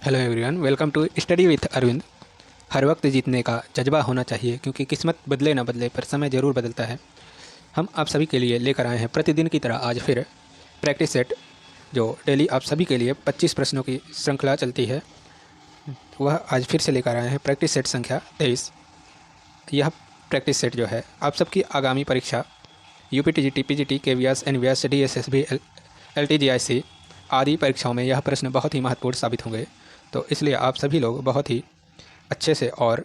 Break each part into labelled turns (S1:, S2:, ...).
S1: Hello everyone, welcome to study with Arvind. हर वक्त जीतने का जज्बा होना चाहिए क्योंकि किस्मत बदले ना बदले पर समय ज़रूर बदलता है। हम आप सभी के लिए लेकर आए हैं प्रतिदिन की तरह आज फिर प्रैक्टिस सेट, जो डेली आप सभी के लिए 25 प्रश्नों की श्रृंखला चलती है। वह आज फिर से लेकर आए हैं प्रैक्टिस सेट संख्या 23। यह प्रैक्टिस सेट जो है आप सबकी आगामी परीक्षा UPTGT, PGT, KVS, NVS, DSSB, LTGIC आदि परीक्षाओं में यह प्रश्न बहुत ही महत्वपूर्ण साबित होंगे। तो इसलिए आप सभी लोग बहुत ही अच्छे से और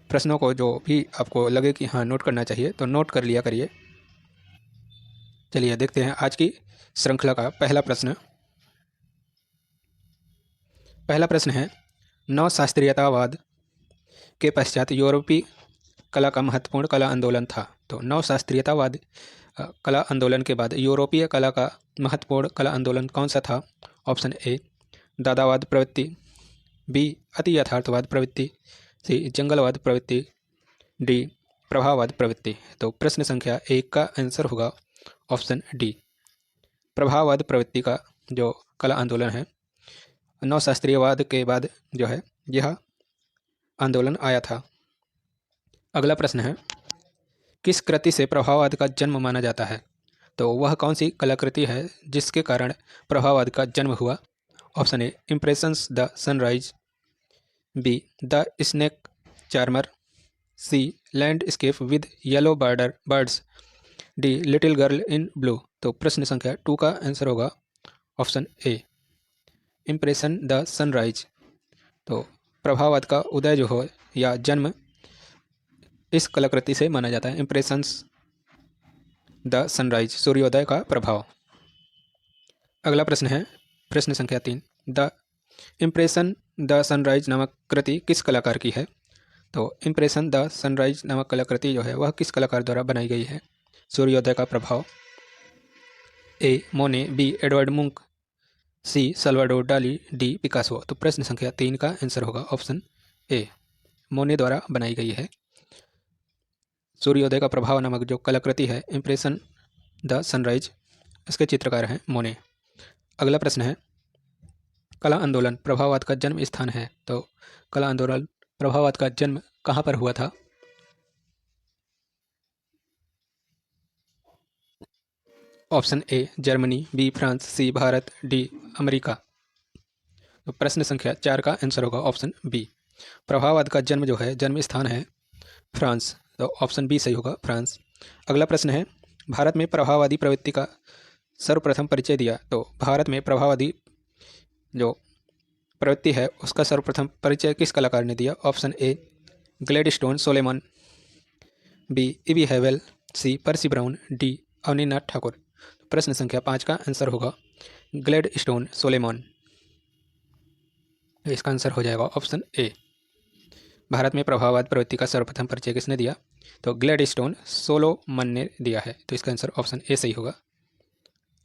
S1: प्रश्नों को जो भी आपको लगे कि हाँ नोट करना चाहिए तो नोट कर लिया करिए। चलिए देखते हैं आज की श्रृंखला का पहला प्रश्न। पहला प्रश्न है, नव शास्त्रीयतावाद के पश्चात यूरोपीय कला का महत्वपूर्ण कला आंदोलन था। तो नव शास्त्रीयतावाद कला आंदोलन के बाद यूरोपीय कला का महत्वपूर्ण कला आंदोलन कौन सा था? ऑप्शन ए दादावाद प्रवृत्ति, बी अति यथार्थवाद प्रवृत्ति, सी जंगलवाद प्रवृत्ति, डी प्रभाववाद प्रवृत्ति। तो प्रश्न संख्या 1 का आंसर होगा ऑप्शन डी, प्रभाववाद प्रवृत्ति का जो कला आंदोलन है, नवशास्त्रीयवाद के बाद जो है यह आंदोलन आया था। अगला प्रश्न है, किस कृति से प्रभाववाद का जन्म माना जाता है? तो वह कौन सी कलाकृति है जिसके कारण प्रभाववाद का जन्म हुआ? Option A impressions the sunrise, B the snake charmer, C landscape with yellow birds, D little girl in blue. तो प्रश्न संख्या 2 का आंसर होगा option A impression the sunrise. तो प्रभाववाद का उदय जो हो या जन्म इस कलाकृति से माना जाता है, इम्प्रेशंस द सनराइज, सूर्योदय का प्रभाव। अगला प्रश्न है प्रश्न संख्या 3, द इम्प्रेशन द सनराइज नामक कृति किस कलाकार की है? तो इम्प्रेशन द सनराइज नामक कलाकृति जो है वह किस कलाकार द्वारा बनाई गई है? सूर्योदय का प्रभाव। ए मोने, बी एडवर्ड मुंक, सी सल्वाडोर डाली, डी पिकासो। तो प्रश्न संख्या 3 का आंसर होगा ऑप्शन ए मोने द्वारा बनाई गई है। सूर्योदय का प्रभाव नामक जो कलाकृति है इम्प्रेशन द सनराइज, इसके चित्रकार हैं मोने। अगला प्रश्न है, कला आंदोलन प्रभाववाद का जन्म स्थान है। तो कला आंदोलन प्रभाववाद का जन्म कहाँ पर हुआ था? Option A Germany, B France, C Bharat, D America. तो प्रश्न संख्या 4 का आंसर होगा ऑप्शन बी, प्रभाववाद का जन्म जो है जन्म स्थान है फ्रांस। तो ऑप्शन बी सही होगा, फ्रांस। अगला प्रश्न है, भारत में प्रभाववादी प्रवृत्ति का सर्वप्रथम परिचय दिया। तो भारत में प्रभाववादी जो प्रवृत्ति है उसका सर्वप्रथम परिचय किस कलाकार ने दिया? Option A Gladstone Solomon, B E V Havell, C Percy Brown, D Avaninath Thakur. प्रश्न संख्या 5 का आंसर होगा ग्लैडस्टोन सोलेमन। इसका आंसर हो जाएगा ऑप्शन ए, भारत में प्रभाववाद प्रवृत्ति का सर्वप्रथम परिचय किसने दिया? तो ग्लैडस्टोन सोलोमन ने दिया है। तो इसका आंसर ऑप्शन ए सही होगा।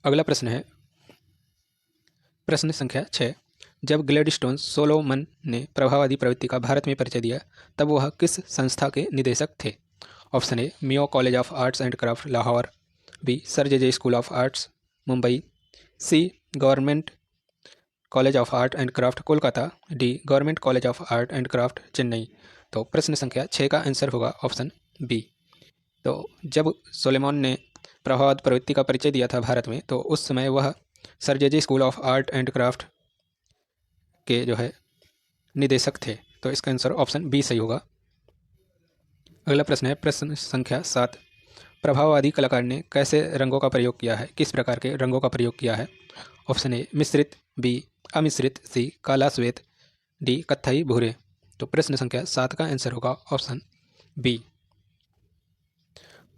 S1: अगला प्रश्न है प्रश्न संख्या 6, जब ग्लैडस्टोन सोलोमन ने प्रभाववादी प्रवृत्ति का भारत में परिचय दिया तब वह किस संस्था के निदेशक थे? Option A Mayo college of arts and craft Lahore, B sir J school of arts Mumbai, C government college of art and craft Kolkata, D government college of art and craft Chennai. तो प्रश्न संख्या 6 का आंसर होगा ऑप्शन बी। तो जब सोलेमन ने प्रभाववाद प्रवृत्ति का परिचय दिया था भारत में तो उस समय वह sir J school of art and craft के जो है निदेशक थे। तो इसका आंसर ऑप्शन बी सही होगा। अगला प्रश्न है प्रश्न संख्या 7, प्रभाववादी कलाकार ने कैसे रंगों का प्रयोग किया है? किस प्रकार के रंगों का प्रयोग किया है? ऑप्शन ए मिश्रित, बी अमिश्रित, सी काला श्वेत, डी कत्थई भूरे। तो प्रश्न संख्या 7 का आंसर होगा ऑप्शन बी,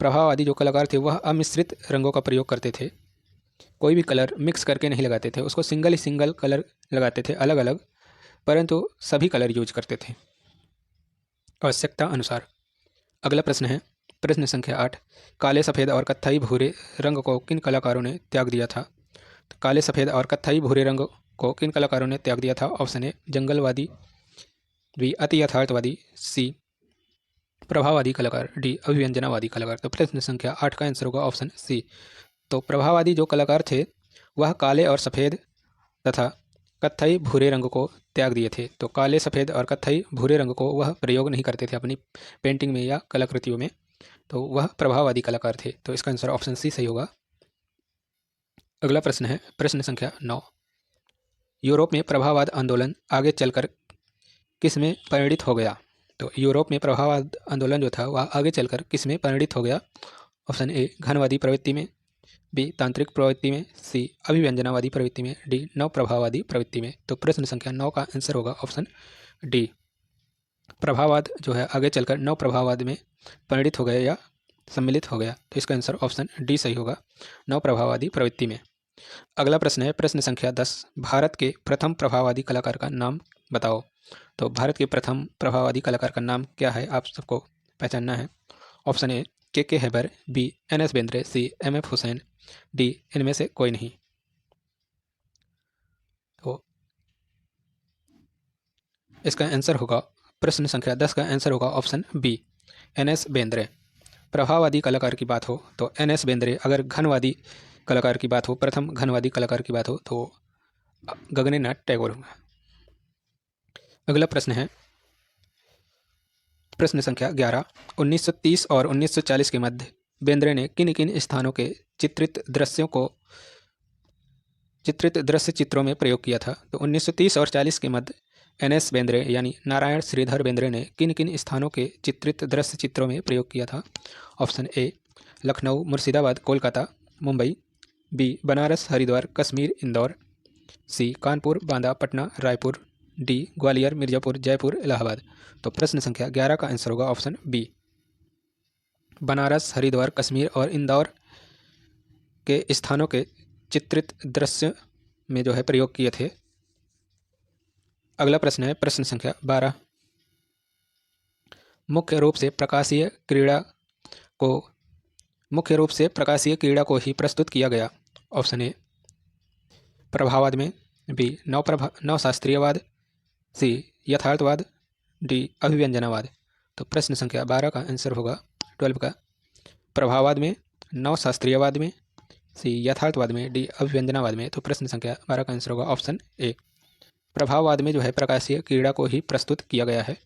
S1: प्रभाववादी जो कलाकार थे वह अमिश्रित रंगों का प्रयोग करते थे, कोई भी कलर मिक्स करके नहीं लगाते थे, उसको सिंगल कलर लगाते थे अलग अलग, परंतु सभी कलर यूज करते थे आवश्यकता अनुसार। अगला प्रश्न है प्रश्न संख्या 8, काले सफ़ेद और कत्थई भूरे रंग को किन कलाकारों ने त्याग दिया था? तो काले सफ़ेद और कत्थई भूरे रंग को किन कलाकारों ने त्याग दिया था? ऑप्शन ए जंगलवादी, बी अति यथार्थवादी, सी प्रभाववादी कलाकार, डी अभिव्यंजनावादी कलाकार। तो प्रश्न संख्या 8 का आंसर होगा ऑप्शन सी। तो प्रभाववादी जो कलाकार थे वह काले और सफ़ेद तथा कत्थई भूरे रंग को त्याग दिए थे। तो काले, सफ़ेद और कत्थई भूरे रंग को वह प्रयोग नहीं करते थे अपनी पेंटिंग में या कलाकृतियों में, तो वह प्रभाववादी कलाकार थे। तो इसका आंसर ऑप्शन सी सही होगा। अगला प्रश्न है प्रश्न संख्या 9। यूरोप में प्रभाववाद आंदोलन आगे चलकर किस में परिणित हो गया? तो यूरोप में प्रभाववाद आंदोलन जो था वह आगे चलकर किस में परिणित हो गया? ऑप्शन ए घनवादी प्रवृत्ति में, बी तांत्रिक प्रवृत्ति में, सी अभिव्यंजनावादी प्रवृत्ति में, डी नव प्रभाववादी प्रवृत्ति में। तो प्रश्न संख्या 9 का आंसर होगा ऑप्शन डी। प्रभाववाद जो है आगे चलकर नव प्रभाववाद में परिणित हो गया या सम्मिलित हो गया। तो इसका आंसर ऑप्शन डी सही होगा, नव प्रभाववादी प्रवृत्ति में। अगला प्रश्न है प्रश्न संख्या 10। भारत के प्रथम प्रभाववादी कलाकार का नाम बताओ। तो भारत के प्रथम प्रभाववादी कलाकार का नाम क्या है, आप सबको पहचानना है। ऑप्शन ए के हैबर, बी एन.एस. बेंद्रे, सी एम.एफ. हुसैन, डी इनमें से कोई नहीं। तो इसका आंसर होगा, प्रश्न संख्या 10 का आंसर होगा ऑप्शन बी, एन.एस. बेंद्रे। प्रभाववादी कलाकार की बात हो तो एन.एस. बेंद्रे, अगर घनवादी कलाकार की बात हो, प्रथम घनवादी कलाकार की बात हो तो गगनेनाथ टैगोर होंगे। अगला प्रश्न है प्रश्न संख्या 11। 1930 और 1940 के मध्य बेंद्रे ने किन किन स्थानों के चित्रित दृश्य चित्रों में प्रयोग किया था? तो 1930 और 40 के मध्य एन.एस. बेंद्रे यानी नारायण श्रीधर बेंद्रे ने किन किन स्थानों के चित्रित दृश्य चित्रों में प्रयोग किया था? Option A Lucknow, Murshidabad, Kolkata, Mumbai, B Banaras, Haridwar, Kashmir, Indore, C Kanpur, Banda, Patna, Raipur, D Gwalior, Mirzapur, Jaipur, Allahabad. तो प्रश्न संख्या 11 का आंसर होगा ऑप्शन बी, बनारस, हरिद्वार, कश्मीर और इंदौर के स्थानों के चित्रित दृश्य में जो है प्रयोग किए थे। अगला प्रश्न है प्रश्न संख्या 12। मुख्य रूप से प्रकाशीय क्रीड़ा को ही प्रस्तुत किया गया। ऑप्शन ए प्रभाववाद में, बी नव शास्त्रीयवाद, सी यथार्थवाद, डी अभिव्यंजनावाद। तो प्रश्न संख्या 12 का आंसर होगा 12 का प्रभाववाद में, नव शास्त्रीयवाद में, सी यथार्थवाद में, डी अभिव्यंजनावाद में। तो प्रश्न संख्या 12 का आंसर होगा ऑप्शन ए, प्रभाववाद में जो है प्रकाशीय क्रीड़ा को ही प्रस्तुत किया गया है।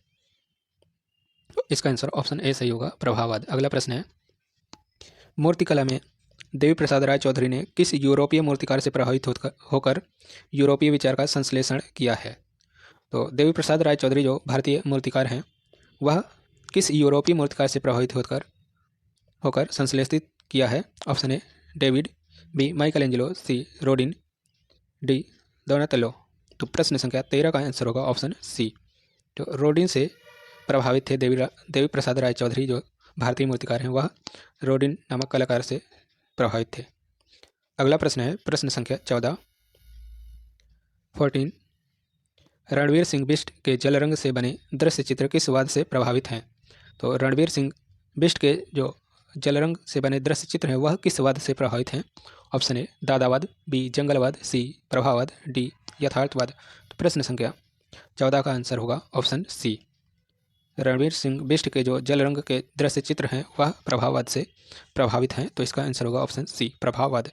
S1: इसका आंसर ऑप्शन ए सही होगा, प्रभाववाद। अगला प्रश्न है मूर्तिकला में देवी प्रसाद राय चौधरी ने किस यूरोपीय मूर्तिकार से प्रभावित होकर यूरोपीय विचार का संश्लेषण किया है? तो देवी प्रसाद राय चौधरी जो भारतीय मूर्तिकार हैं वह किस यूरोपीय मूर्तिकार से प्रभावित होकर संश्लेषित किया है? Option A David, B Michelangelo, C Rodin, D Donatello. तो प्रश्न संख्या 13 का आंसर होगा ऑप्शन सी। तो रोडिन से प्रभावित थे देवी प्रसाद राय चौधरी जो भारतीय मूर्तिकार हैं, वह रोडिन नामक कलाकार से प्रभावित थे। अगला प्रश्न है प्रश्न संख्या 14। रणवीर सिंह बिष्ट के जलरंग से बने दृश्य चित्र किस वाद से प्रभावित हैं? तो रणवीर सिंह बिष्ट के जो जलरंग से बने दृश्य चित्र हैं वह किस वाद से प्रभावित हैं? ऑप्शन ए दादावाद, बी जंगलवाद, सी प्रभाववाद, डी यथार्थवाद। तो प्रश्न संख्या 14 का आंसर होगा ऑप्शन सी, रणवीर सिंह बिष्ट के जो जलरंग के दृश्य चित्र हैं वह प्रभाववाद से प्रभावित हैं। तो इसका आंसर होगा ऑप्शन सी, प्रभाववाद।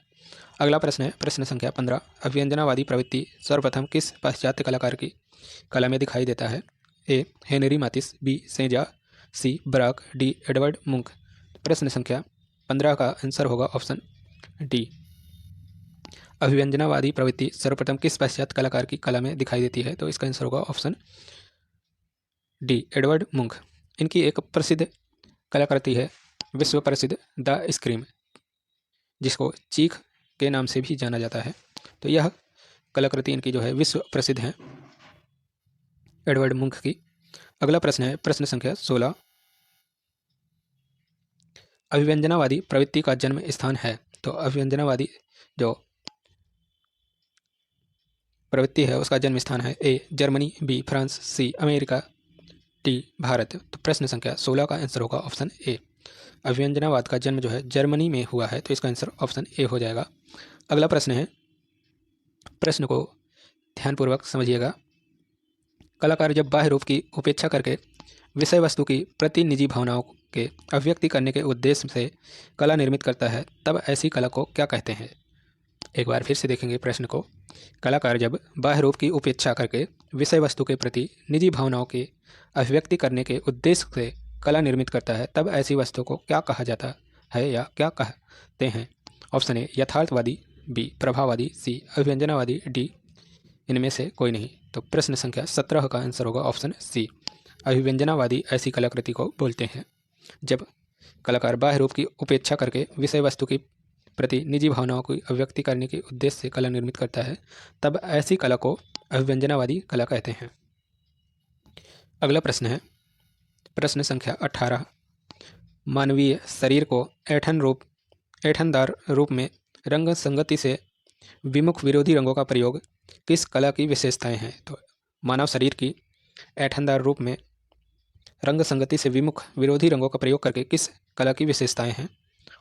S1: अगला प्रश्न है प्रश्न संख्या 15। अभिव्यंजनावादी प्रवृत्ति सर्वप्रथम किस पाश्चात्य कलाकार की कला में दिखाई देता है? A Henry मातिस, B Seja, C Barack, D Edward मुंक। प्रश्न संख्या 15 का आंसर होगा ऑप्शन डी, अभिव्यंजनावादी प्रवृत्ति सर्वप्रथम किस पाश्चात्य कलाकार की कला में दिखाई देती है? तो इसका आंसर होगा ऑप्शन डी, एडवर्ड मुंक। इनकी एक प्रसिद्ध कलाकृति है विश्व प्रसिद्ध द स्क्रीम, जिसको चीख के नाम से भी जाना जाता है। तो यह कलाकृति इनकी जो है विश्व प्रसिद्ध है, एडवर्ड मुंक की। अगला प्रश्न है प्रश्न संख्या 16। अभिव्यंजनावादी प्रवृत्ति का जन्म स्थान है? तो अभिव्यंजनावादी जो प्रवृत्ति है उसका जन्म स्थान है A Germany, B France, C America, D Bharat. तो प्रश्न संख्या 16 का आंसर होगा ऑप्शन ए, अभिव्यंजनावाद का जन्म जो है जर्मनी में हुआ है। तो इसका आंसर ऑप्शन ए हो जाएगा। अगला प्रश्न है, प्रश्न को ध्यानपूर्वक समझिएगा। कलाकार जब बाह्य रूप की उपेक्षा करके विषय वस्तु की प्रति निजी भावनाओं के अभिव्यक्ति करने के उद्देश्य से कला निर्मित करता है तब ऐसी कला को क्या कहते हैं? एक बार फिर से देखेंगे प्रश्न को। कलाकार जब बाह्य रूप की उपेक्षा करके विषय वस्तु के प्रति निजी भावनाओं की अभिव्यक्ति करने के उद्देश्य से कला निर्मित करता है, तब ऐसी वस्तु को क्या कहा जाता है या क्या कहते हैं? ऑप्शन ए यथार्थवादी, बी प्रभाववादी, सी अभिव्यंजनावादी, डी इनमें से कोई नहीं। तो प्रश्न संख्या 17 का आंसर होगा ऑप्शन सी, अभिव्यंजनावादी ऐसी कलाकृति को बोलते हैं जब कलाकार बाह्य रूप की उपेक्षा करके विषय वस्तु की प्रति निजी भावनाओं की अभिव्यक्ति करने के उद्देश्य से कला निर्मित करता है, तब ऐसी कला को अभिव्यंजनावादी कला कहते हैं। अगला प्रश्न है प्रश्न संख्या 18। मानवीय शरीर को ऐंठनदार रूप में रंग संगति से विमुख विरोधी रंगों का प्रयोग किस कला की विशेषताएं हैं? तो मानव शरीर की ऐंठनदार रूप में रंग संगति से विमुख विरोधी रंगों का प्रयोग करके किस कला की विशेषताएं हैं?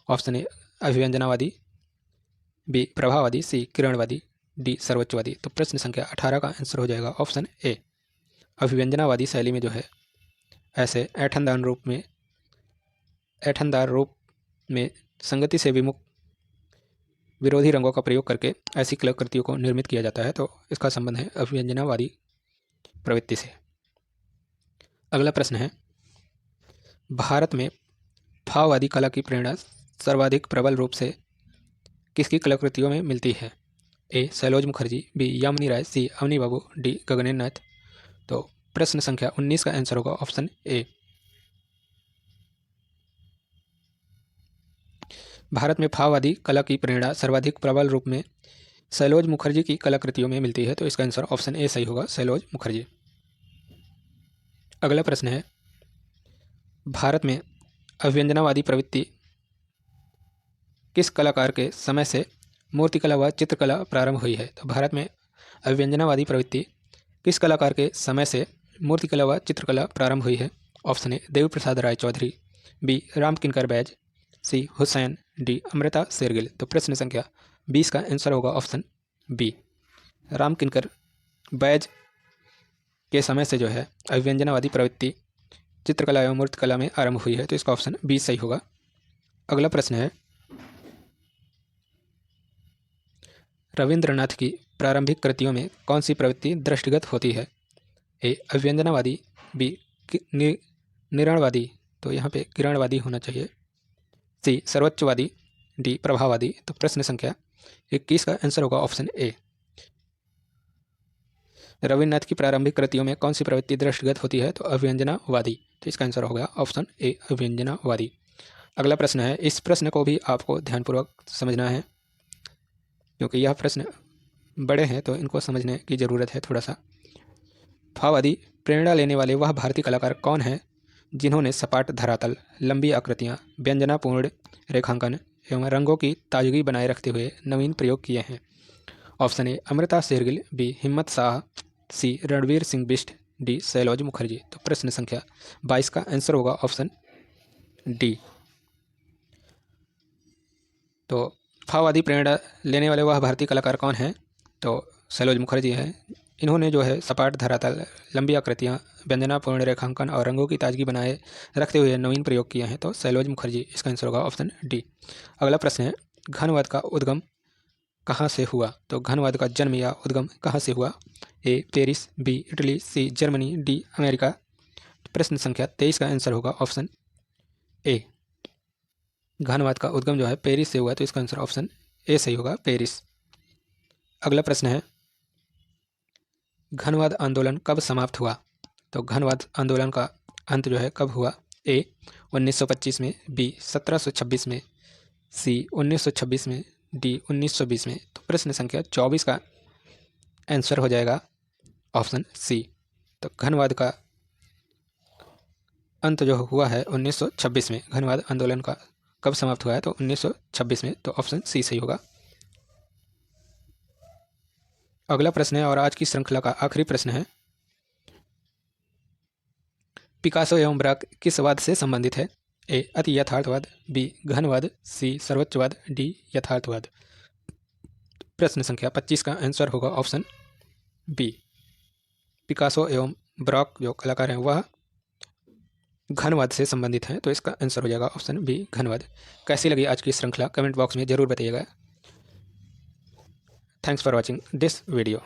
S1: ऑप्शन ए अभिव्यंजनावादी, बी प्रभाववादी, सी किरणवादी, डी सर्वोच्चवादी। तो प्रश्न संख्या 18 का आंसर हो जाएगा ऑप्शन ए, अभिव्यंजनावादी शैली में जो है ऐसे ऐंठनदार रूप में संगति से विमुख विरोधी रंगों का प्रयोग करके ऐसी कलाकृतियों को निर्मित किया जाता है। तो इसका संबंध है अभिव्यंजनावादी प्रवृत्ति से। अगला प्रश्न है भारत में भाववादी कला की प्रेरणा सर्वाधिक प्रबल रूप से किसकी कलाकृतियों में मिलती है? ए सैलोज मुखर्जी, बी यामिनी राय, सी अवनी बाबू, डी गगनेंद्र नाथ। तो प्रश्न संख्या 19 का आंसर होगा ऑप्शन ए। भारत में भाववादी कला की प्रेरणा सर्वाधिक प्रबल रूप में सैलोज मुखर्जी की कलाकृतियों में मिलती है। तो इसका आंसर ऑप्शन ए सही होगा, सैलोज मुखर्जी। अगला प्रश्न है भारत में अभिव्यंजनावादी प्रवृत्ति किस कलाकार के समय से मूर्तिकला व चित्रकला प्रारंभ हुई है? तो भारत में अभिव्यंजनावादी प्रवृत्ति किस कलाकार के समय से मूर्तिकला व चित्रकला प्रारंभ हुई है? Option A Devi Prasad Rai Chowdhury, B Ram Kinkar Baij, C Husain, D Amrita Shergil. तो प्रश्न संख्या 20 का आंसर होगा ऑप्शन बी, राम किंकर बैज के समय से जो है अभिव्यंजनावादी प्रवृत्ति चित्रकला एवं मूर्तिकला में आरंभ हुई है। तो इसका ऑप्शन बी सही होगा। अगला प्रश्न है रविंद्रनाथ की प्रारंभिक कृतियों में कौन सी प्रवृत्ति दृष्टिगत होती है? ए अभिव्यंजनावादी, बी निरणवादी, तो यहाँ पे किरणवादी होना चाहिए, सी सर्वोच्चवादी, डी प्रभाववादी। तो प्रश्न संख्या 21 का आंसर होगा ऑप्शन ए, रविन्द्रनाथ की प्रारंभिक कृतियों में कौन सी प्रवृत्ति दृष्टिगत होती है? तो अभिव्यंजनावादी। तो इसका आंसर होगा ऑप्शन ए, अभिव्यंजनावादी। अगला प्रश्न है, इस प्रश्न को भी आपको ध्यानपूर्वक समझना है क्योंकि यह प्रश्न बड़े हैं तो इनको समझने की ज़रूरत है थोड़ा सा। भाववादी प्रेरणा लेने वाले वह भारतीय कलाकार कौन हैं जिन्होंने सपाट धरातल, लंबी आकृतियाँ, व्यंजनापूर्ण रेखांकन एवं रंगों की ताजगी बनाए रखते हुए नवीन प्रयोग किए हैं? Option A Amrita Shergil, B Himmat Shah, C Ranveer Singh Bisht, D Sailoz Mookherjea. तो प्रश्न संख्या 22 का आंसर होगा ऑप्शन डी। तो भाववादी प्रेरणा लेने वाले वह भारतीय कलाकार कौन हैं? तो सैलोज मुखर्जी हैं। इन्होंने जो है सपाट धरातल, लंबी आकृतियाँ, व्यंजनापूर्ण रेखांकन और रंगों की ताजगी बनाए रखते हुए नवीन प्रयोग किए हैं। तो सैलोज मुखर्जी, इसका आंसर होगा ऑप्शन डी। अगला प्रश्न है घनवाद का उद्गम कहाँ से हुआ? तो घनवाद का जन्म या उद्गम कहाँ से हुआ? A Paris, B Italy, C Germany, D America. प्रश्न संख्या 23 का आंसर होगा ऑप्शन ए, घनवाद का उद्गम जो है पेरिस से हुआ। तो इसका आंसर ऑप्शन ए सही होगा, पेरिस। अगला प्रश्न है घनवाद आंदोलन कब समाप्त हुआ? तो घनवाद आंदोलन का अंत जो है कब हुआ? ए 1925 में, बी 1726 में, सी 1926 में, डी 1920 में। तो प्रश्न संख्या 24 का आंसर हो जाएगा ऑप्शन सी। तो घनवाद का अंत जो हुआ है 1926 में, घनवाद आंदोलन का कब समाप्त हुआ है? तो 1926 में। तो ऑप्शन सी सही होगा। अगला प्रश्न है और आज की श्रृंखला का आखिरी प्रश्न है पिकासो एवं ब्राक किस वाद से संबंधित है? ए अति यथार्थवाद, बी घनवाद, सी सर्वोच्चवाद, डी यथार्थवाद। प्रश्न संख्या 25 का आंसर होगा ऑप्शन बी, पिकासो एवं ब्राक जो कलाकार हैं वह घनवाद से संबंधित हैं। तो इसका आंसर हो जाएगा ऑप्शन बी, घनवाद। कैसी लगी आज की श्रृंखला कमेंट बॉक्स में ज़रूर बताइएगा। Thanks for watching this video.